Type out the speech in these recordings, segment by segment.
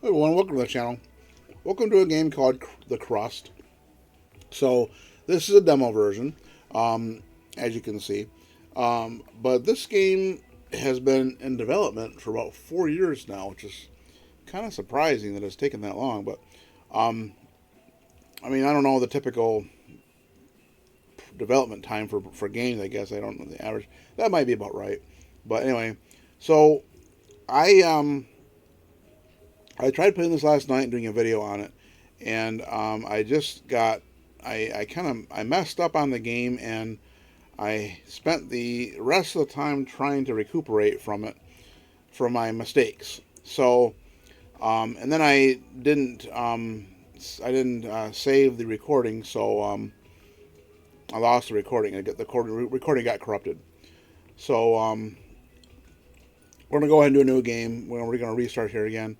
Hey everyone, welcome to the channel. Welcome to a game called the Crust. So this is a demo version, as you can see. But this game has been in development for about 4 years now, which is kind of surprising that it's taken that long. But um, I mean, I don't know the typical development time for games. I guess I don't know the average. That might be about right. But anyway, so I I tried playing this last night and doing a video on it, and I just got I kind of I messed up on the game, and I spent the rest of the time trying to recuperate from it from my mistakes. So and then I didn't save the recording, so I lost the recording. Recording got corrupted. So we're gonna go ahead and do a new game. We're gonna restart here again,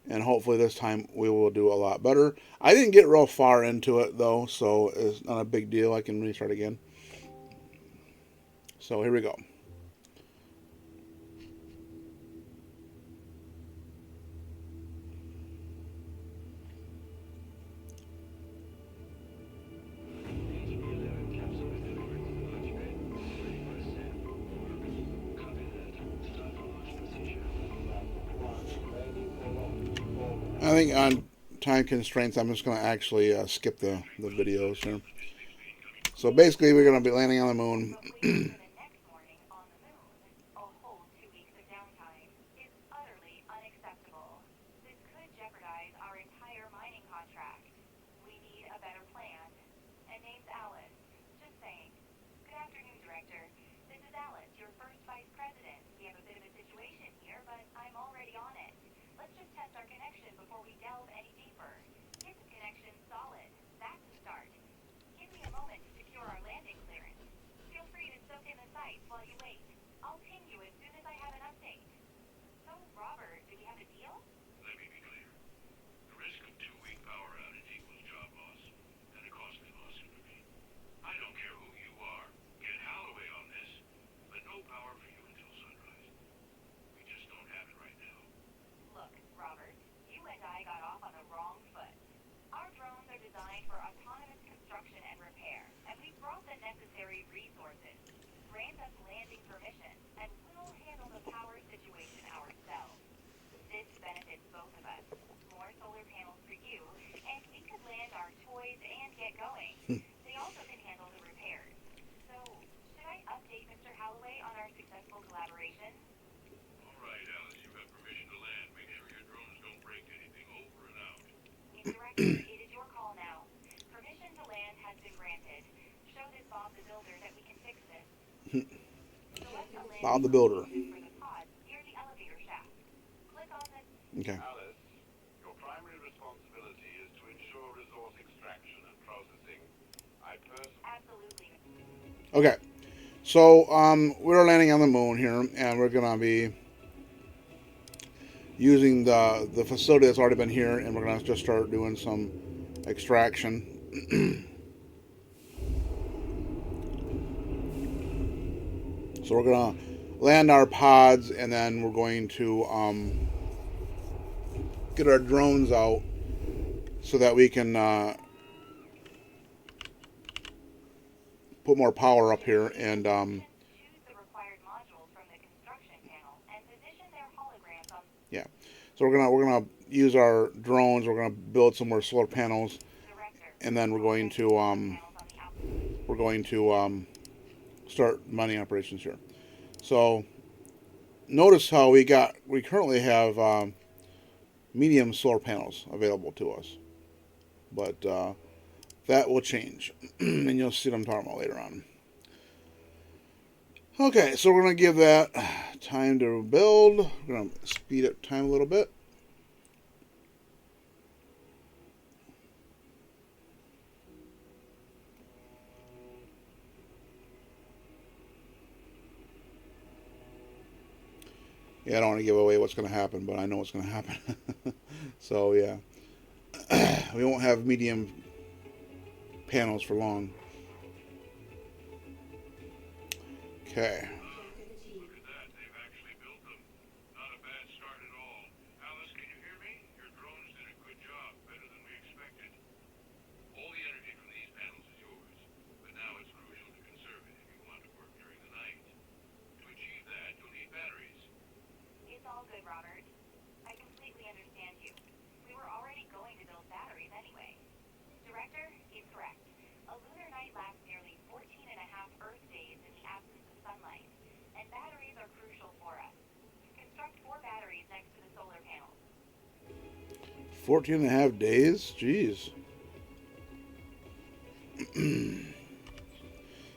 and hopefully this time we will do a lot better. I didn't get real far into it though, so it's not a big deal. I can restart again. So here we go. I think on time constraints, I'm just going to actually skip the videos here. So basically, we're going to be landing on the moon. Bob the Builder. Okay. Okay. So we're landing on the moon here, and we're gonna be using the facility that's already been here, and we're gonna just start doing some extraction. So we're gonna land our pods, and then we're going to get our drones out so that we can put more power up here. And yeah, so we're gonna use our drones. We're gonna build some more solar panels, and then we're going to start mining operations here. So notice how we currently have medium solar panels available to us, but that will change, and you'll see what I'm talking about later on. Okay, so we're going to give that time to build. We're going to speed up time a little bit. Yeah, I don't want to give away what's going to happen, but I know what's going to happen. So, yeah. We won't have medium panels for long. Okay. Director, incorrect. A lunar night lasts nearly 14 and a half Earth days in the absence of sunlight, and batteries are crucial for us. Construct 4 batteries next to the solar panels. 14 and a half days? Jeez.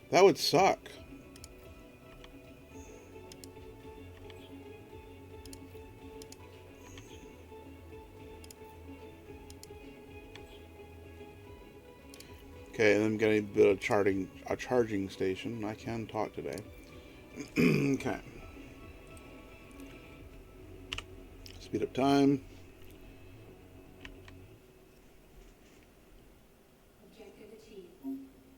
That would suck. Okay, and I'm getting a bit of a charging station. I can talk today. Okay. Speed up time. Objective achieved.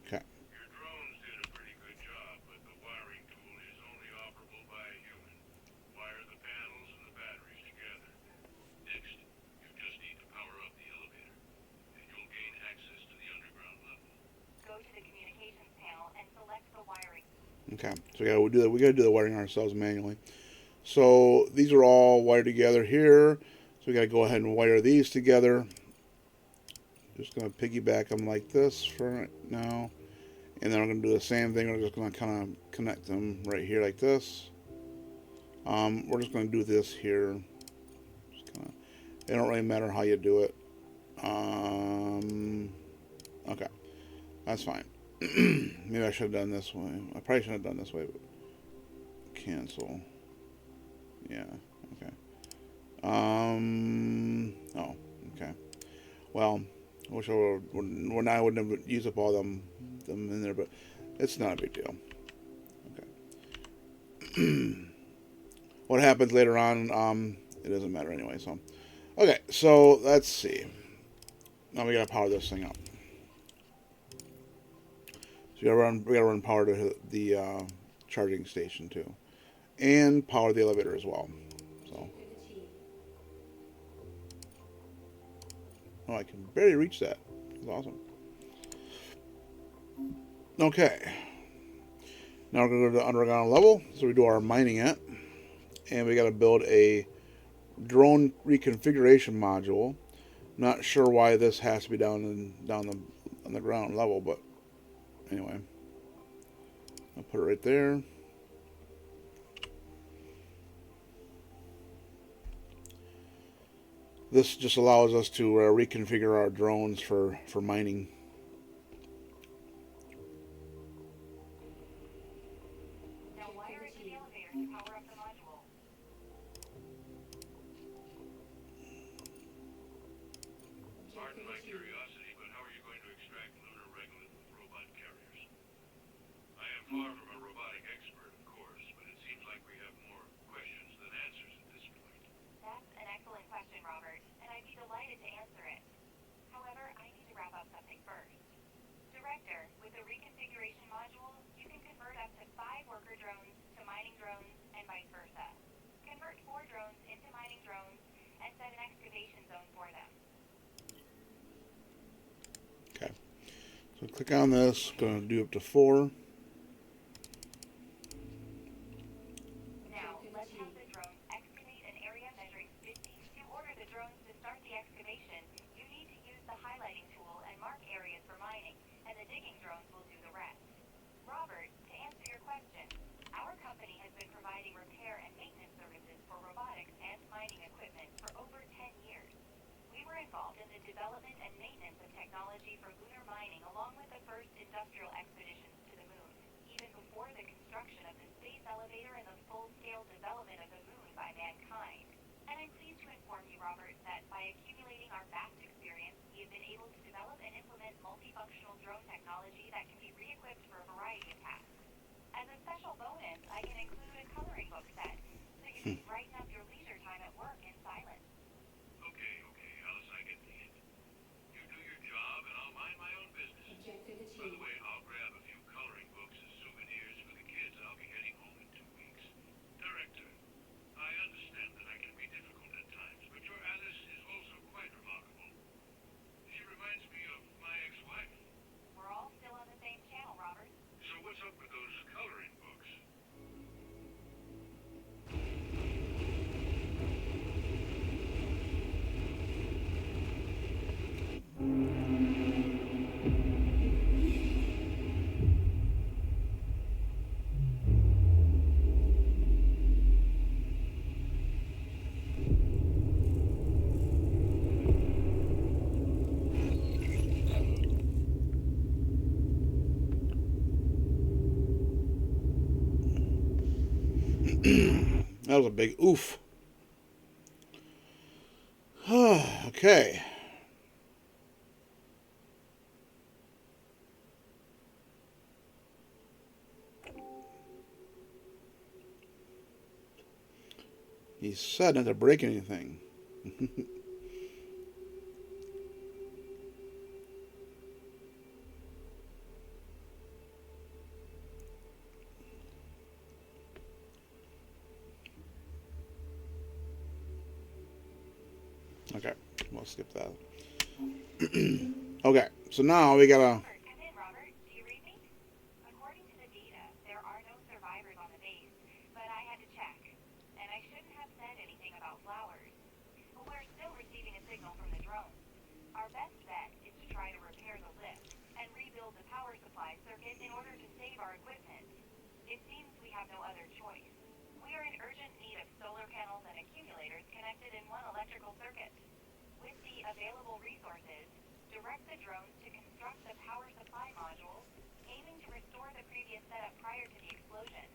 Okay. Your drones did a pretty good job, but the wiring tool is only operable by a human. Wire the panels and the batteries together. Next, you just need to power up the elevator, and you'll gain access to the underground level. Go to the communications panel and select the wiring. Okay. So we gotta do the wiring ourselves manually. So these are all wired together here. So we gotta go ahead and wire these together. Just gonna piggyback them like this for right now. And then I'm gonna do the same thing. We're just gonna kind of connect them right here like this. We're just gonna do this here. It don't really matter how you do it. Okay, that's fine. Maybe I should have done this way. I probably shouldn't have done this way. But cancel. Yeah. Okay. Oh. Okay. Well, I wish I wouldn't have used up all them in there, but it's not a big deal. Okay. What happens later on? It doesn't matter anyway. So, okay. So let's see. Now we gotta power this thing up. So we gotta run power to the charging station too, and power the elevator as well. So, oh, I can barely reach that. That's awesome. Okay. Now we're gonna go to the underground level, so we do our mining at, and we gotta build a drone reconfiguration module. Not sure why this has to be down on the ground level, but anyway, I'll put it right there. This just allows us to reconfigure our drones for mining. Now wire it to the elevator to power up the module. Pardon my curiosity, but how are you going to extract lunar regolith with robot carriers? I am far from a robotic expert, of course, but it seems like we have more questions than answers at this point. That's an excellent question, Robert, and I'd be delighted to answer it. However, I need to wrap up something first. Director, with the reconfiguration module, you can convert up to 5 worker drones to mining drones and vice versa. Convert 4 drones into mining drones and set an excavation zone for them. Okay. So click on this. Going to do up to 4. Now, let's have the drones excavate an area measuring 50. To order the drones to start the excavation, you need to use the highlighting tool and mark areas for mining, and the digging drones will do the rest. Robert, to answer your question, our company has been providing repair and maintenance services for robotics and mining equipment for over 10 years. We were involved in the development and maintenance of technology for lunar mining along with the first industrial expeditions to the moon, even before the construction of the space elevator and the full-scale development of the moon by mankind. And I'm pleased to inform you, Robert, that by accumulating our vast experience, we have been able to develop and implement multifunctional drone technology that can be re-equipped for a variety of tasks. As a special bonus, I can include a coloring book set, so you can brighten up your leisure time at work in silence. Okay, Alice, I get the hint. You do your job, and I'll mind my own business. Objective By the achieved. way, I'll grab a few coloring books as souvenirs for the kids. I'll be heading home in 2 weeks. Director, I understand that I can be difficult at times, but your Alice is also quite remarkable. She reminds me of my ex-wife. We're all still on the same channel, Robert. So what's up with those coloring books? That was a big oof. Okay. He said not to break anything. Okay, we'll skip that. Okay, so now we gotta. Come in, Robert. Do you read me? According to the data, there are no survivors on the base, but I had to check. And I shouldn't have said anything about flowers. We're still receiving a signal from the drones. Our best bet is to try to repair the lift and rebuild the power supply circuit in order to save our equipment. It seems we have no other choice. We are in urgent need of solar panels and accumulators connected in one electrical circuit. With the available resources, direct the drones to construct the power supply modules, aiming to restore the previous setup prior to the explosion.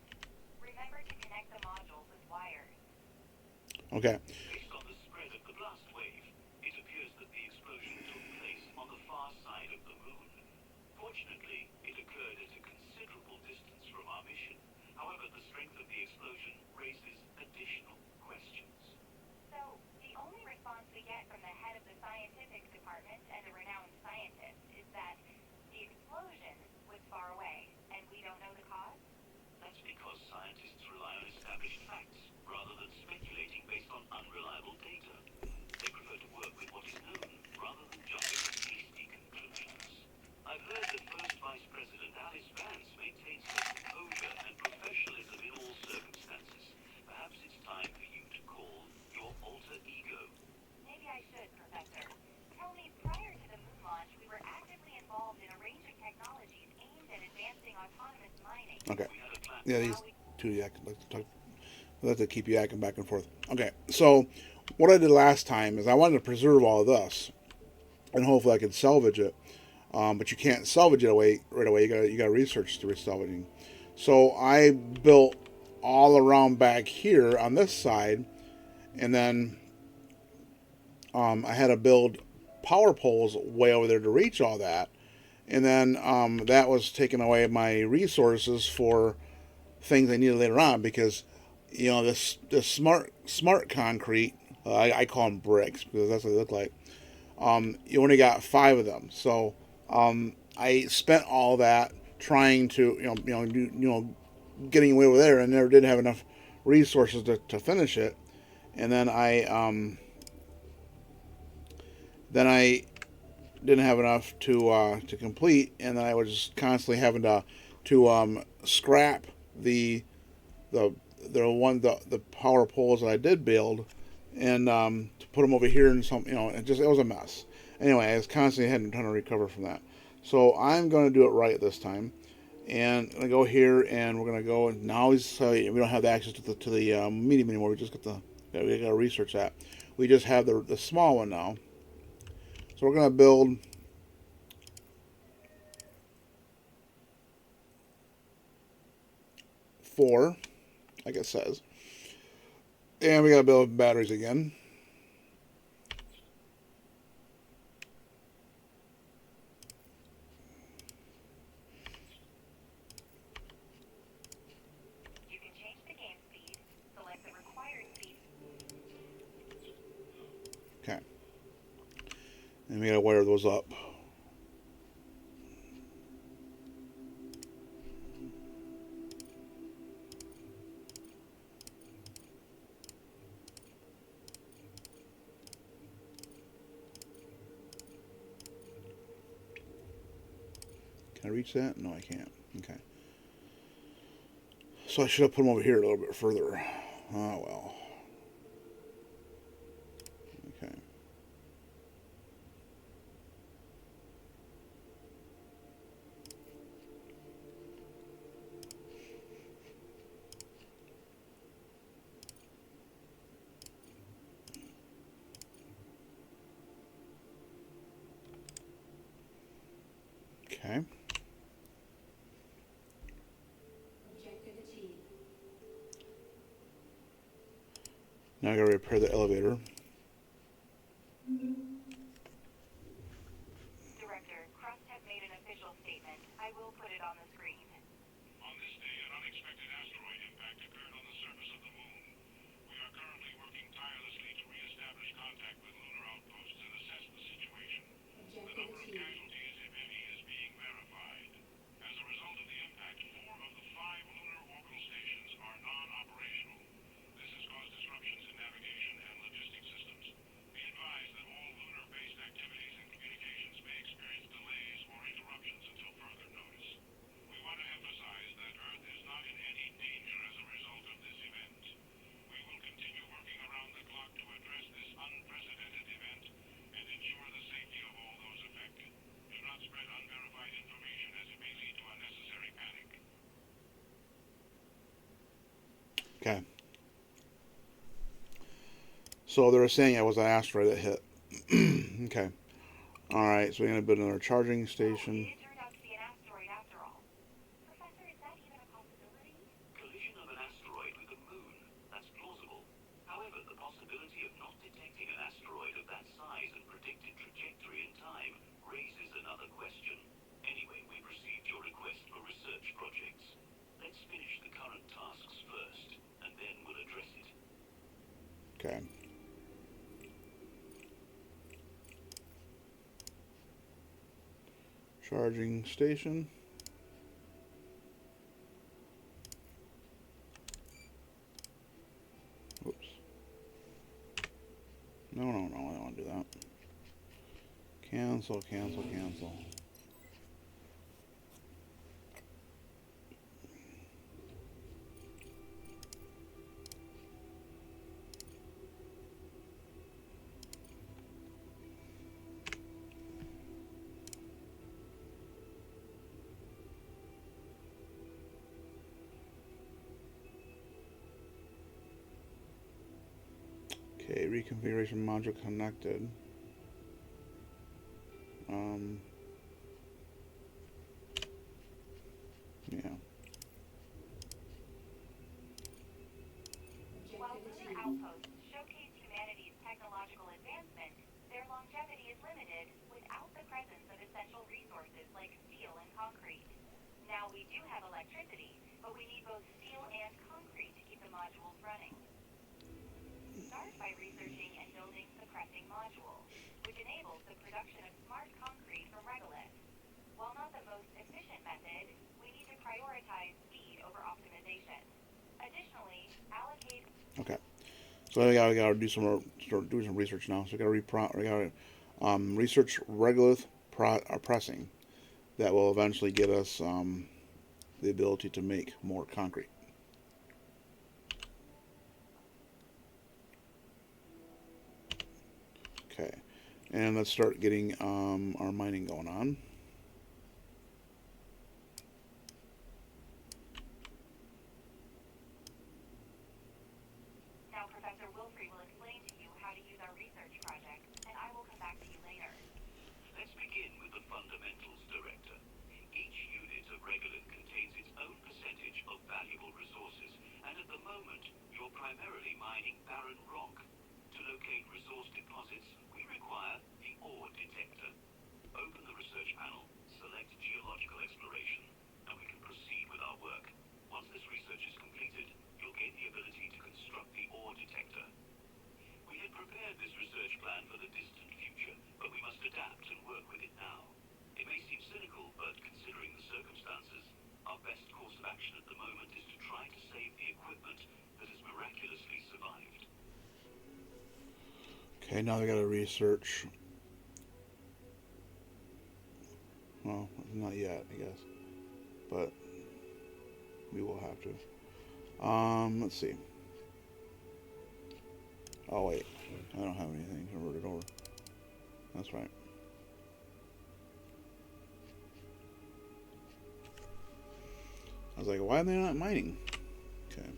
Remember to connect the modules with wires. Okay. Based on the spread of the blast wave, it appears that the explosion took place on the far side of the moon. Fortunately, it occurred at a considerable distance from our mission. However, the strength of the explosion raises additional questions. So, the only response we get from the head of the scientific department and a renowned scientist is that the explosion was far away, and we don't know the cause? That's because scientists rely on established facts, rather than speculating based on unreliable data. They prefer to work with what is known, rather than jumping to hasty conclusions. I've heard that First Vice President Alice Vance maintains her composure and professionalism in all circumstances. Perhaps it's time for you to call your alter ego. Maybe I should, Professor. Tell me, prior to the moon launch, we were actively involved in a range of technologies aimed at advancing autonomous mining. Okay. We had a plan. Yeah, these two like to talk. I like to keep yakking back and forth. Okay, so what I did last time is I wanted to preserve all of this, and hopefully I could salvage it. But you can't salvage it away right away. You got to research the salvaging. So I built all around back here on this side, and then I had to build power poles way over there to reach all that, and then that was taking away my resources for things I needed later on because this smart concrete. I call them bricks because that's what they look like. You only got 5 of them, so I spent all that trying to getting away over there, and never did have enough resources to finish it. And then I didn't have enough to complete, and then I was just constantly having to scrap the the power poles that I did build, and to put them over here and it was a mess. Anyway, I was constantly trying to recover from that. So I'm going to do it right this time, and I'm going to go here, and we're going to go. And now we don't have the access to the medium anymore. We just got we got to research that. We just have the small one now. So we're going to build 4, like it says. And we got to build batteries again. You can change the game speed, select the required speed. Okay. And we got to wire those up. Can I reach that? No, I can't. Okay. So I should have put them over here a little bit further. Oh, well. Okay. Okay. Objective achieved. Now I gotta repair the elevator. Director, Crust has made an official statement. I will put it on the screen. On this day, an unexpected asteroid impact occurred on the surface of the moon. We are currently working tirelessly to reestablish contact with lunar outposts and assess the situation. The Objective number of achieved. casualties, if any, is being verified. As a result of the impact, 4 of the 5 lunar orbital stations are non-operational. This has caused disruptions in navigation and logistics systems. Be advised that all lunar-based activities and communications may experience delays or interruptions until further notice. We want to emphasize that Earth is not in any danger as a result of this event. We will continue working around the clock to address this unprecedented event and ensure the safety of all those affected. Do not spread unverified information as it may lead to unnecessary panic. Okay. So they were saying it was an asteroid that hit. Okay. Alright, so we're going to build another charging station. It turned out to be an asteroid after all. Professor, is that even a possibility? Collision of an asteroid with the moon. That's plausible. However, the possibility of not detecting an asteroid of that size and predicted trajectory in time raises another question. Anyway, we've received your request for research projects. Let's finish the current tasks first, and then we'll address it. Okay. Charging station. Oops. No, I don't want to do that. Cancel. Okay, reconfiguration module connected. Yeah. While Objective lunar achieved. outposts showcase humanity's technological advancement, their longevity is limited without the presence of essential resources like steel and concrete. Now we do have electricity, but we need both steel and concrete to keep the modules running. Start by researching and building the pressing module, which enables the production of smart concrete from regolith. While not the most efficient method, we need to prioritize speed over optimization. Additionally, allocate. Okay. So we gotta do some more, start doing some research now. So we gotta research regolith pressing that will eventually get us the ability to make more concrete. Okay, and let's start getting our mining going on. Now Professor Wilfrey will explain to you how to use our research project, and I will come back to you later. Let's begin with the fundamentals, Director. Each unit of regolith contains its own percentage of valuable resources, and at the moment, you're primarily mining barren rock. To locate resource deposits, we require the ore detector. Open the research panel, select geological exploration, and we can proceed with our work. Once this research is completed, you'll gain the ability to construct the ore detector. We had prepared this research plan for the distant future, but we must adapt and work with it now. It may seem cynical, but considering the circumstances, our best course of action at the moment is to try to save the equipment that has miraculously survived. Okay, now we gotta research. Well, not yet, I guess, but we will have to. Let's see. Oh wait, I don't have anything converted over. That's right. I was like, why are they not mining? Okay.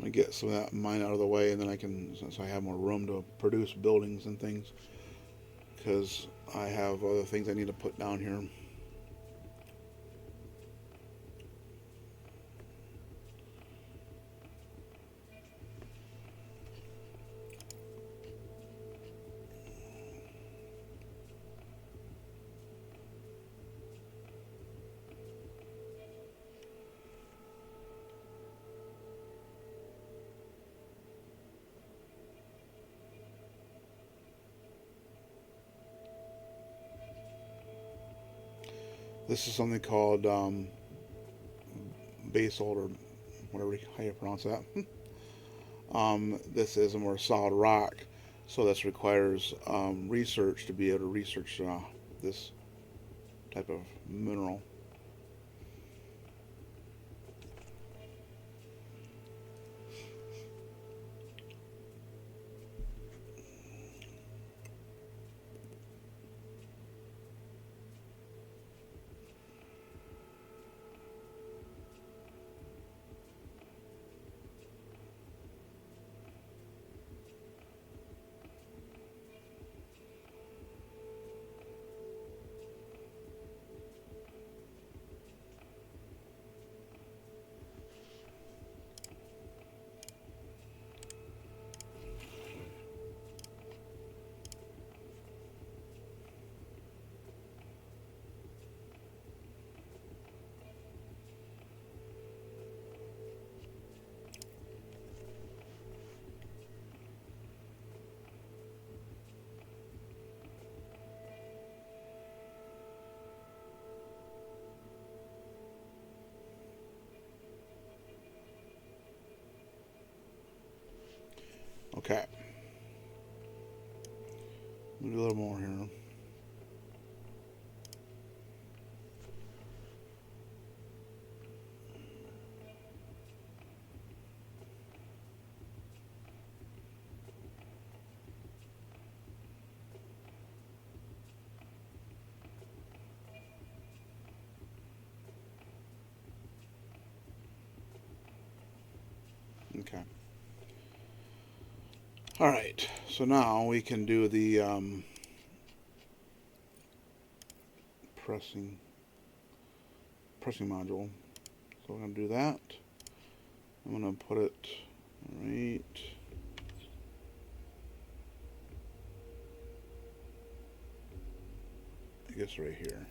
I'm gonna get some of that mine out of the way, and then I can, since I have more room to produce buildings and things, because I have other things I need to put down here. This is something called basalt, or whatever how you pronounce that. This is a more solid rock, so this requires research to be able to research this type of mineral. Okay. Do a little more here. Okay. All right. So now we can do the pressing module. So we're gonna do that. I'm gonna put it right. I guess right here.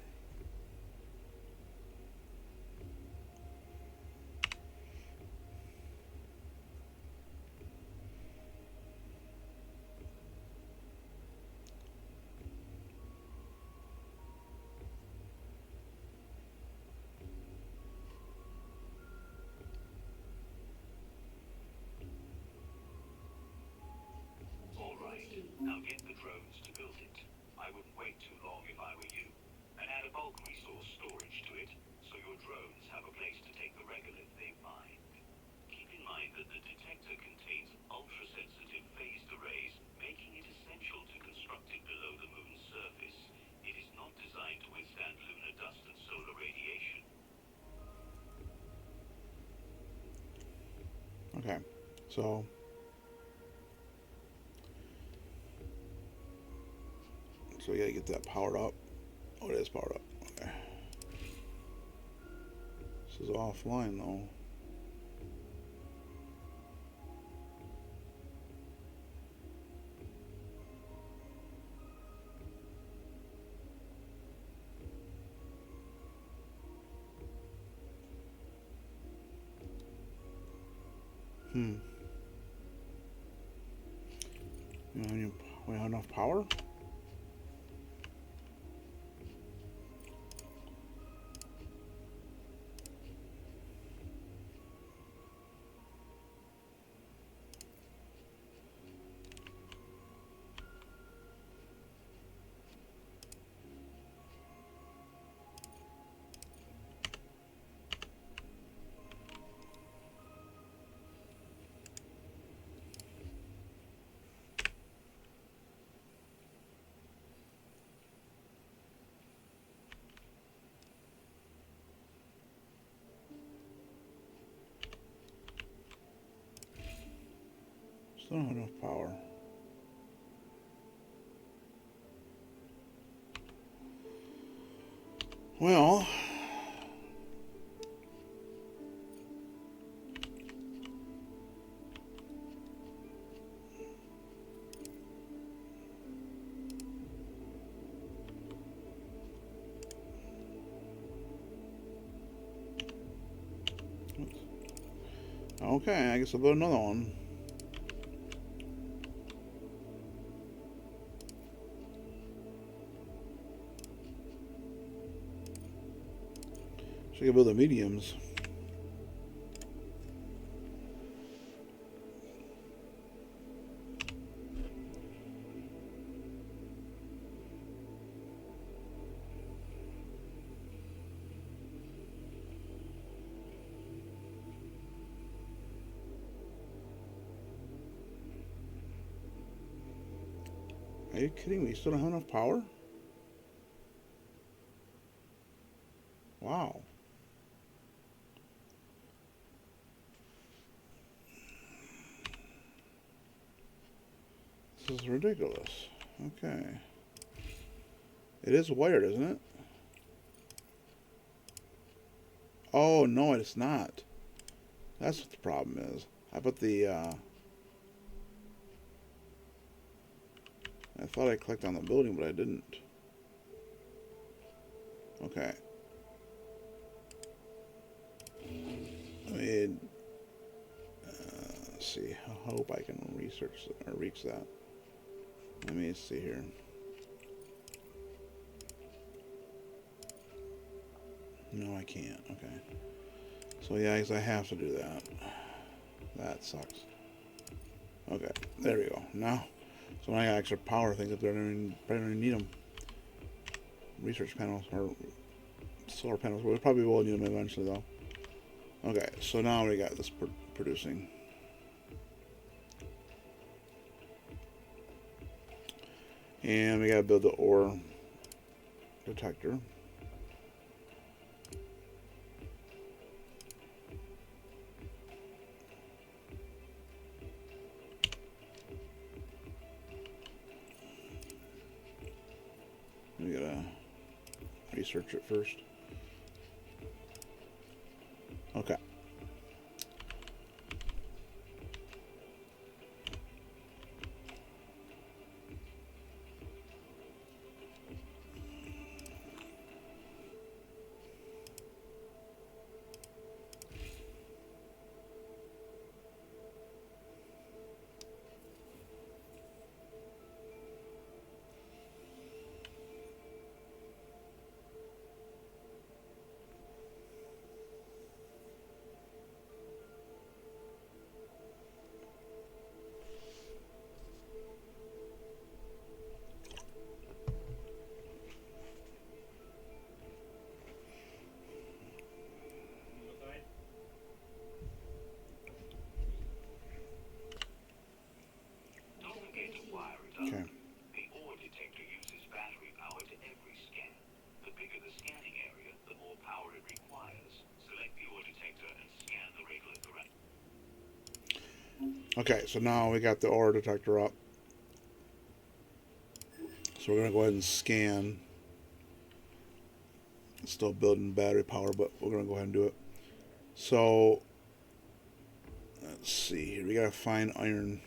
All right, now get the drones to build it. I wouldn't wait too long if I were you. And add a bulk resource storage to it, so your drones have a place to take the regolith they find. Keep in mind that the detector contains ultra-sensitive phased arrays, making it essential to construct it below the moon's surface. It is not designed to withstand lunar dust and solar radiation. Okay. So we gotta get that powered up. Oh, it is powered up. Okay. This is offline though. We have enough power? Still don't have enough power. Well, okay, I guess I'll build another one. So I can build the mediums. Are you kidding me? You still don't have enough power? Wow. This is ridiculous. Okay. It is wired, isn't it? Oh, no, it's not. That's what the problem is. I put the, I thought I clicked on the building, but I didn't. Okay. I mean, let's see. I hope I can research or reach that. Let me see here. No, I can't. Okay. So yeah, I guess I have to do that. That sucks. Okay, there we go. Now, so when I got extra power things up there, I don't even need them. Research panels or solar panels. We probably will need them eventually, though. Okay, so now we got this producing. And we gotta build the ore detector. We gotta research it first. Okay. Don't forget to wire it up. Okay. The ore detector uses battery power to every scan. The bigger the scanning area, the more power it requires. Select the ore detector and scan the regular ground. Okay, so now we got the ore detector up. So we're gonna go ahead and scan. It's still building battery power, but we're gonna go ahead and do it. So let's see here. We gotta find iron.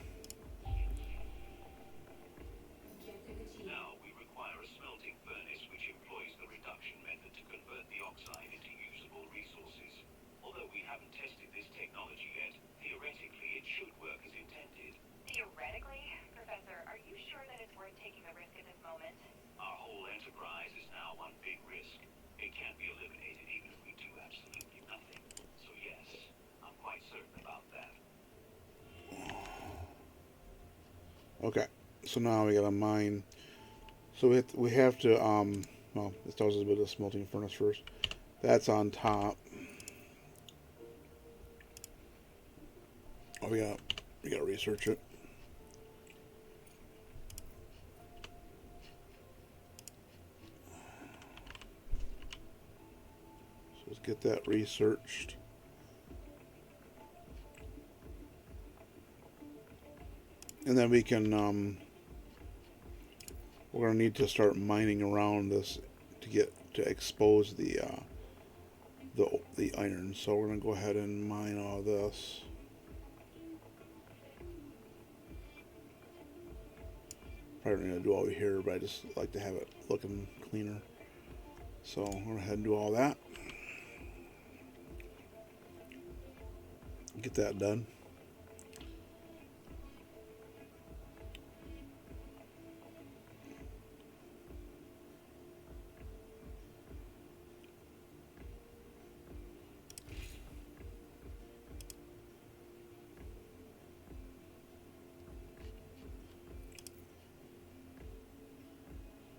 Objective achieved. Now we require a smelting furnace which employs the reduction method to convert the oxide into usable resources. Although we haven't tested this technology yet, theoretically it should work as intended. Theoretically, Professor, are you sure that it's worth taking the risk at this moment? Our whole enterprise is now one big risk. It can't be eliminated even if we do absolutely nothing. So yes, I'm quite certain about that. Okay, so now we gotta mine. So we have to well, this tells us a bit of the smelting furnace first. That's on top. Oh, we gotta research it. So let's get that researched. And then we can, we're going to need to start mining around this to get to expose the iron. So we're going to go ahead and mine all this. Probably going to do all over here, but I just like to have it looking cleaner. So we're going to go ahead and do all that. Get that done.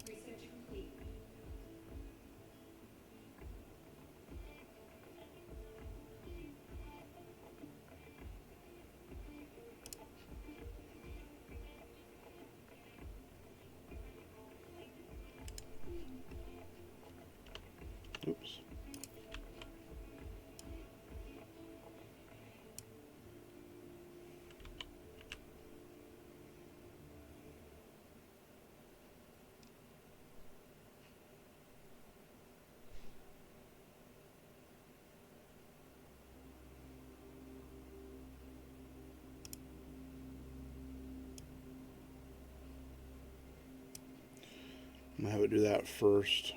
Research complete. Oops. I'm going to have it do that first.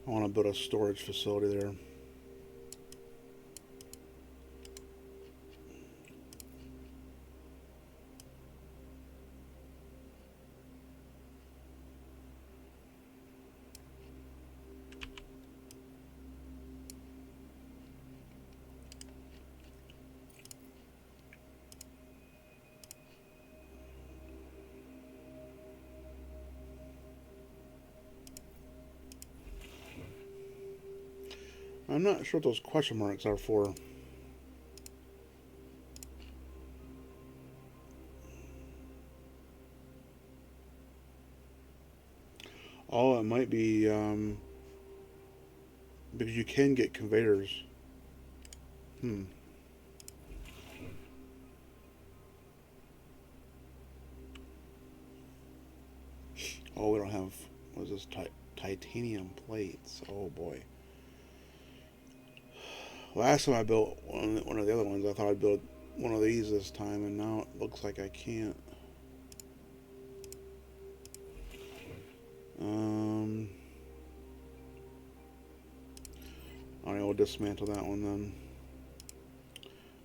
I want to build a storage facility there. I'm not sure what those question marks are for. Oh, it might be because you can get conveyors. Oh, we don't have, what is this, titanium plates. Oh boy. Last time I built one of the other ones, I thought I'd build one of these this time, and now it looks like I can't. Alright, we'll dismantle that one then.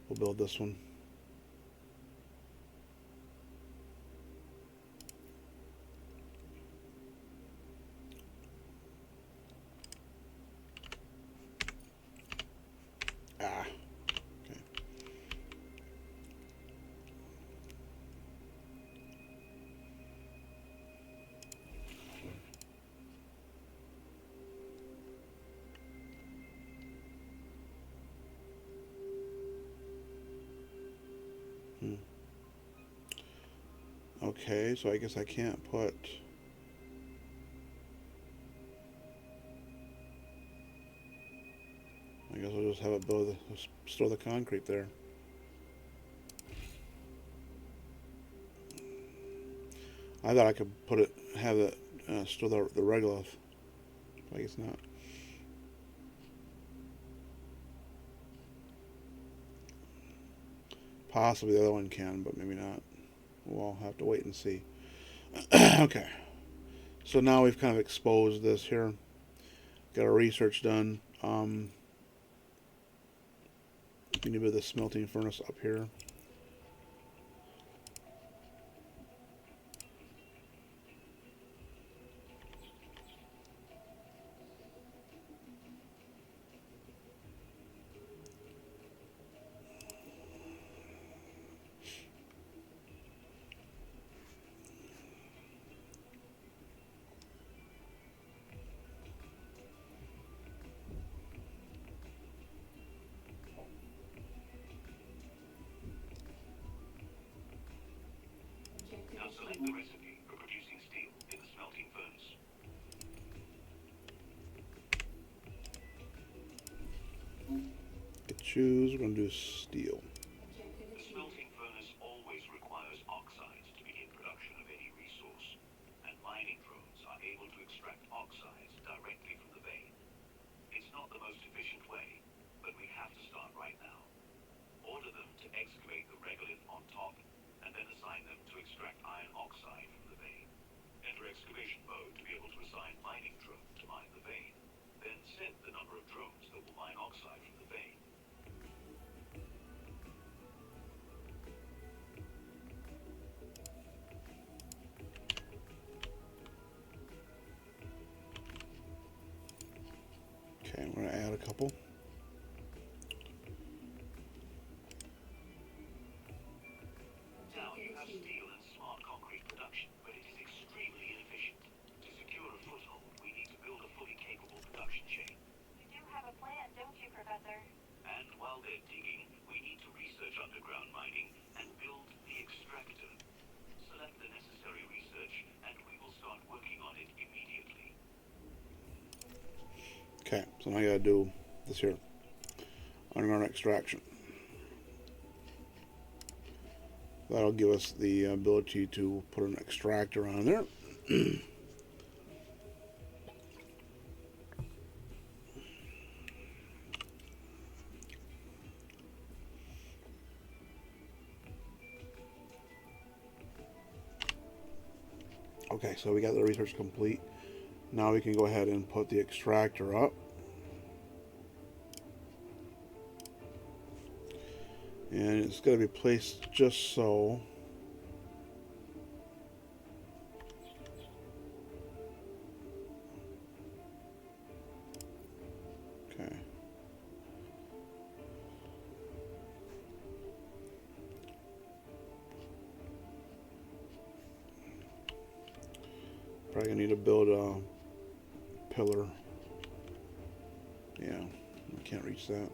We'll build this one. Ah. Okay. Okay, so I guess I can't put... I guess I'll just have it build, store the concrete there. I thought I could put it, have it store the regolith. I guess not. Possibly the other one can, but maybe not. We'll have to wait and see. Okay. So now we've kind of exposed this here. Got our research done. We need to build the smelting furnace up here. Objective Now select achieved. the recipe for producing steel in the smelting furnace. choose. We're going to do steel. Objective The achieved. smelting furnace always requires oxides to begin production of any resource, and mining drones are able to extract oxides directly from the vein. It's not the most efficient way, but we have to start right now. Order them to excavate the regolith on top, and then assign them to extract iron oxide from the vein. Enter excavation mode to be able to assign mining drone to mine the vein. Then set the number of drones that will mine oxide from the vein. Okay, I'm going to add a couple. Now you Objective have achieved. steel and smart concrete production, but it is extremely inefficient. To secure a foothold, we need to build a fully capable production chain. You do have a plan, don't you, Professor? And while they're digging, we need to research underground mining and build the extractor. Select the necessary research, and we will start working on it immediately. Okay, so now I got to do this here. Underground extraction. That'll give us the ability to put an extractor on there. Okay, so we got the research complete. Now we can go ahead and put the extractor up. And it's going to be placed just so. Okay. Probably gonna need to build a pillar. Yeah, I can't reach that.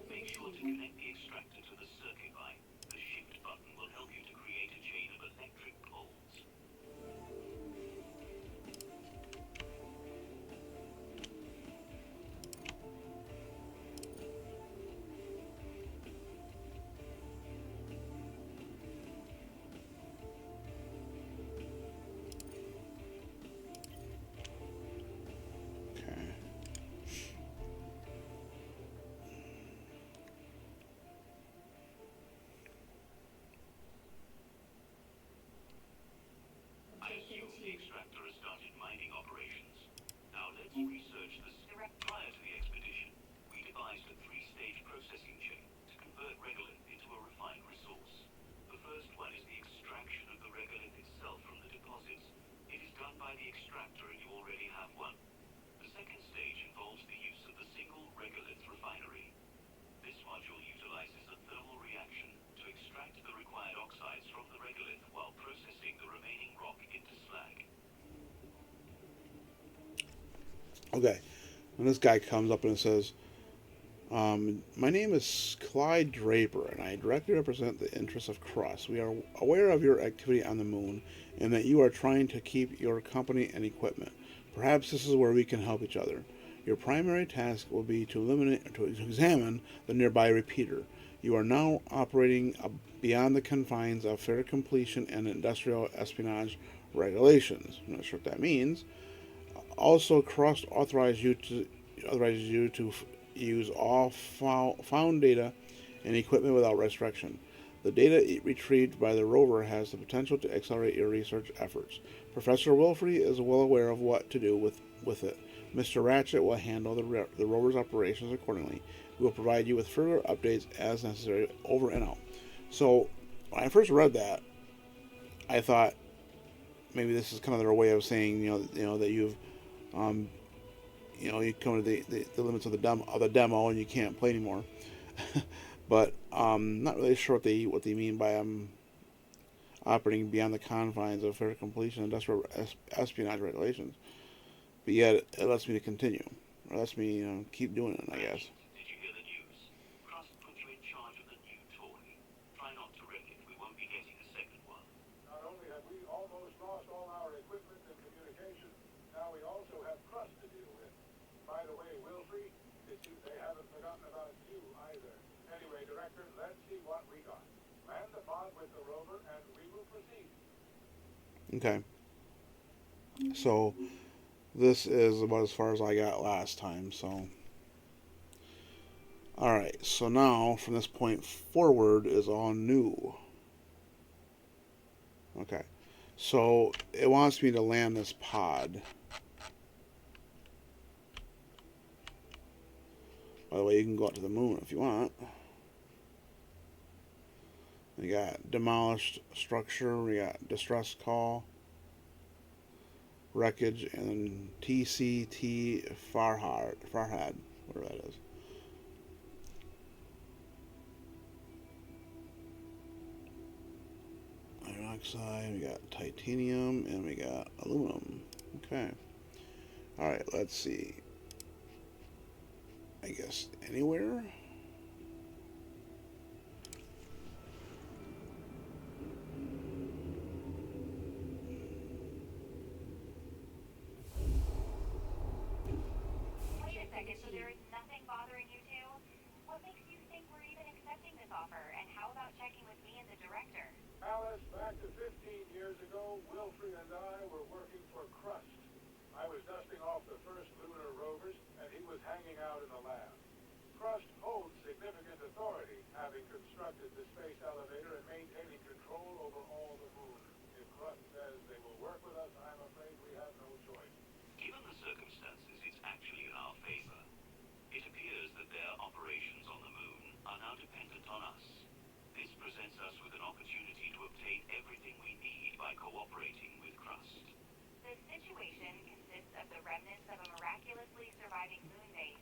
Make sure to connect the extractor to the circuit line. The shift button will help you to create a chain of electric poles. Okay. I assume the extractor has started mining operations. Now let's research this. Prior to the expedition, we devised a three-stage processing chain to convert regolith into a refined resource. The first one is the extraction of the regolith itself from the deposits. It is done by the extractor and you already have one. The second stage involves the use of the single regolith refinery. This module utilizes a thermal reaction to extract the required oxides from the regolith while processing the remaining rock into slag. Okay. And this guy comes up and says, my name is Clyde Draper, and I directly represent the interests of Crust. We are aware of your activity on the moon, and that you are trying to keep your company and equipment. Perhaps this is where we can help each other. Your primary task will be to examine the nearby repeater. You are now operating beyond the confines of fair completion and industrial espionage regulations. I'm not sure what that means. Also, Crust authorizes you to use all found data and equipment without restriction. The data retrieved by the rover has the potential to accelerate your research efforts. Professor Wilfrey is well aware of what to do with it. Mr. Ratchet will handle the rover's operations accordingly. We will provide you with further updates as necessary. Over and out. So, when I first read that, I thought maybe this is kind of their way of saying, that you've you come to the limits of the demo and you can't play anymore. But not really sure what they mean by operating beyond the confines of fair completion and industrial espionage regulations. But yet it lets me to continue, or lets me keep doing it, I guess. Did you hear the news? Crust put you in charge of the new toy. Try not to wreck it. We won't be getting a second one. Not only have we almost lost all our equipment and communication, now we also have Crust to deal with. By the way, Wilfrey, it's see they haven't forgotten about you either. Anyway, Director, let's see what we got. Land the pod with the rover and we will proceed. Okay. So this is about as far as I got last time. So, all right. So now from this point forward is all new. Okay. So it wants me to land this pod. By the way, you can go out to the moon if you want. We got demolished structure. We got distress call, wreckage, and TCT Farhad, whatever that is. Iron oxide. We got titanium, and we got aluminum. Okay. All right. Let's see. I guess anywhere. Wait a second, so there is nothing bothering you two? What makes you think we're even accepting this offer? And how about checking with me and the director? Alice, back to 15 years ago, Wilfrey and I were working for Crust. I was dusting off the first lunar rovers, and he was hanging out in the lab. Crust holds significant authority, having constructed the space elevator and maintaining control over all the moon. If Crust says they will work with us, I'm afraid we have no choice. Given the circumstances, it's actually in our favor. It appears that their operations on the moon are now dependent on us. This presents us with an opportunity to obtain everything we need by cooperating with Crust. The situation consists of the remnants of a miraculously surviving moon base,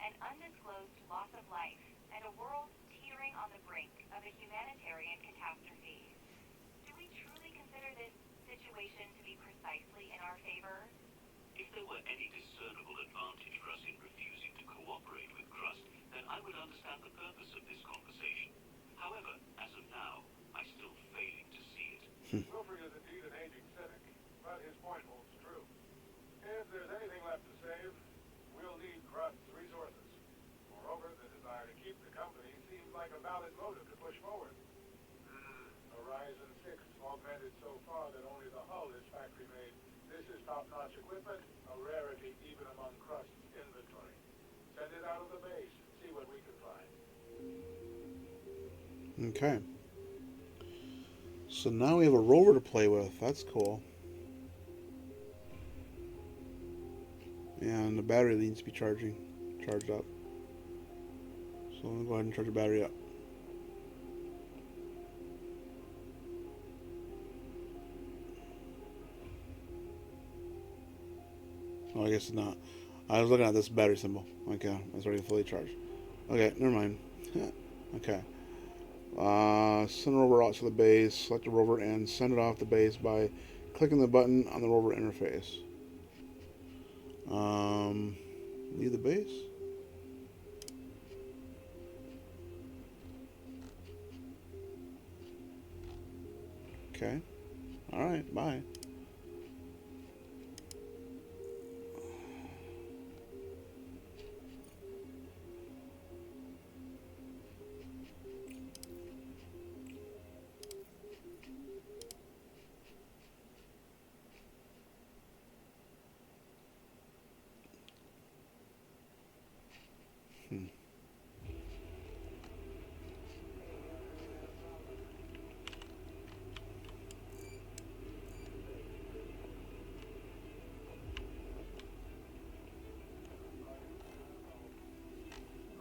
an undisclosed loss of life, and a world teetering on the brink of a humanitarian catastrophe. Do we truly consider this situation to be precisely in our favor? If there were any discernible advantage for us in refusing to cooperate with Crust, then I would understand the purpose of this conversation. However, as of now, I'm still failing to see it. Wilfrey is indeed an aging cynic, but his point holds true. If there's anything left to save, we'll need Crust's resources. Moreover, the desire to keep the company seems like a valid motive to push forward. Horizon 6 augmented so far that only the hull is factory made. This is top-notch equipment, a rarity even among Crust's inventory. Send it out of the base, see what we can find. Okay. So now we have a rover to play with. That's cool. And the battery needs to be charged up. So I'm going to go ahead and charge the battery up. Oh, I guess it's not. I was looking at this battery symbol. Okay, it's already fully charged. Okay, never mind. Okay. Send the rover out to the base. Select the rover and send it off the base by clicking the button on the rover interface. Leave the base. Okay. All right. Bye.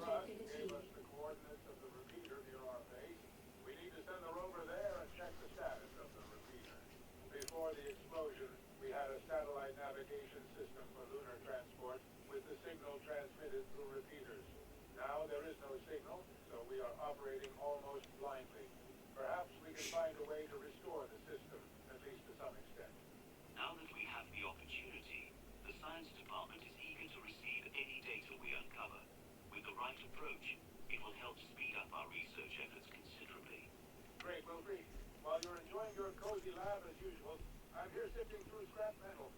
Crust gave us the coordinates of the repeater near our base. We need to send the rover there and check the status of the repeater. Before the explosion, we had a satellite navigation system for lunar transport with the signal transmitted through repeaters. Now there is no signal, so we are operating almost blindly. Perhaps we can find a way to restore the system, at least to some extent. Now that we have the opportunity, the science department is eager to receive any data we uncover. With the right approach, it will help speed up our research efforts considerably. Great, Wilfrey. While you're enjoying your cozy lab as usual, I'm here sifting through scrap metal.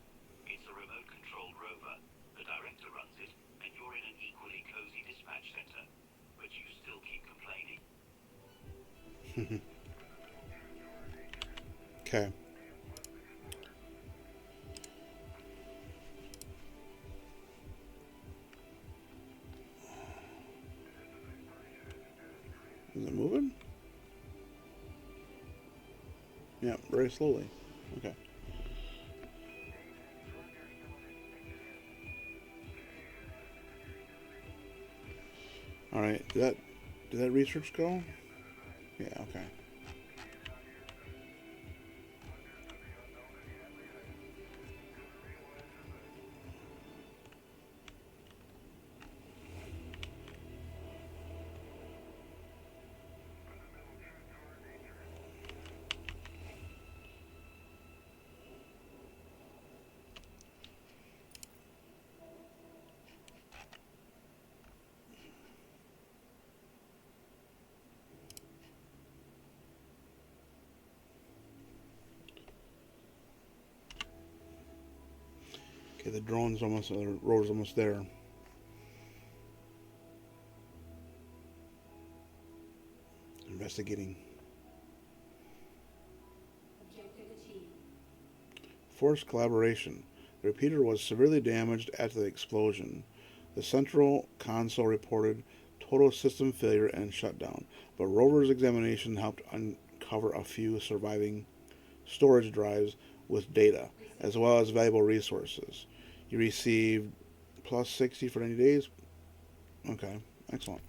It's a remote-controlled rover. The director runs it, and you're in an equally cozy Okay. Is it moving? Yeah, very slowly. Okay. All right. Did that research go? Yeah. Okay. Okay. The rover's almost there. Investigating. Objective achieved. Forced collaboration. The repeater was severely damaged after the explosion. The central console reported total system failure and shutdown, but rover's examination helped uncover a few surviving storage drives with data, as well as valuable resources. You received plus 60 for 90 days. Okay, excellent.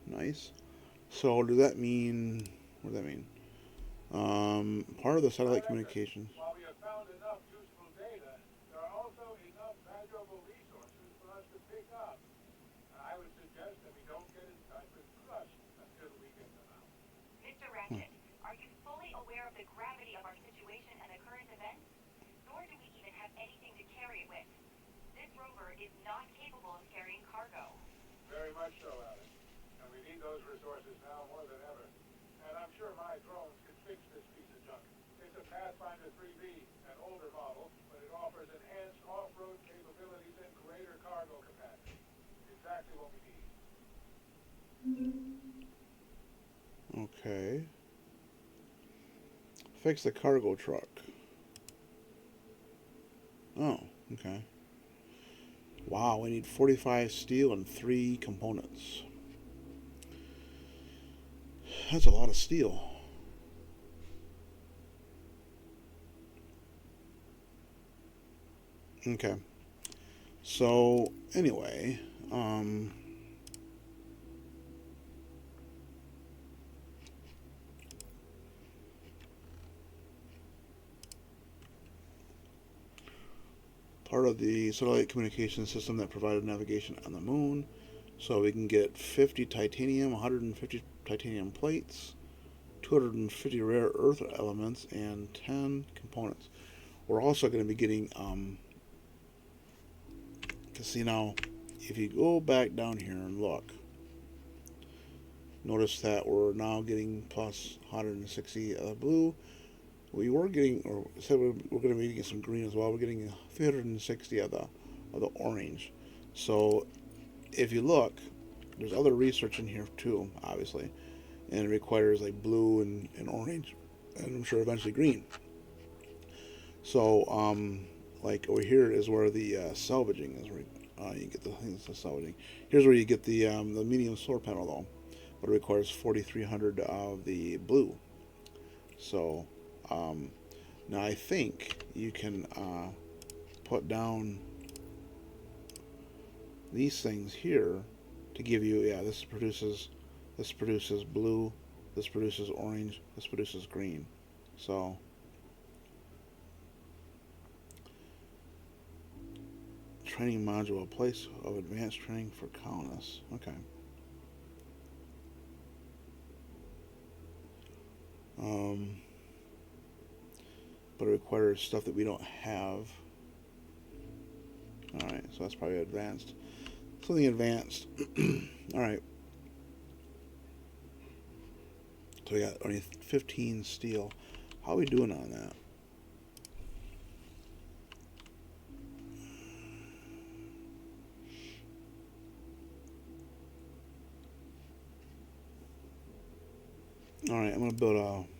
Nice. So, does that mean. What does that mean? Part of the satellite Director, communications. while we have found enough useful data, there are also enough valuable resources for us to pick up. I would suggest that we don't get in touch with Crust until we get them out. Mr. Ratchet, are you fully aware of the gravity of our situation and the current events? Nor do we even have anything to carry it with. This rover is not capable of carrying cargo. Very much so, Alice. And we need those resources now more than ever. And I'm sure my drones can fix this piece of junk. It's a Pathfinder 3B, an older model, but it offers enhanced off-road capabilities and greater cargo capacity. Exactly what we need. Okay. Fix the cargo truck. Oh, okay. Wow, we need 45 steel and 3 components. That's a lot of steel. Okay. So, anyway, part of the satellite communication system that provided navigation on the moon. So we can get 50 titanium, 150 titanium plates, 250 rare earth elements, and 10 components. We're also going to be getting, casino. If you go back down here and look, notice that we're now getting plus 160 blue. We were getting, or said we're going to be getting some green as well. We're getting 360 of the orange. So if you look, there's other research in here too, obviously, and it requires like blue and orange, and I'm sure eventually green. So like over here is where the salvaging is. Where you get the things the salvaging. Here's where you get the medium solar panel though, but it requires 4,300 of the blue. So now I think you can put down these things here to give you, yeah, this produces blue, this produces orange, this produces green. So training module, a place of advanced training for colonists. Okay. But it requires stuff that we don't have. Alright, so that's probably advanced. Something advanced. Alright. So we got only 15 steel. How are we doing on that? All right, I'm gonna build a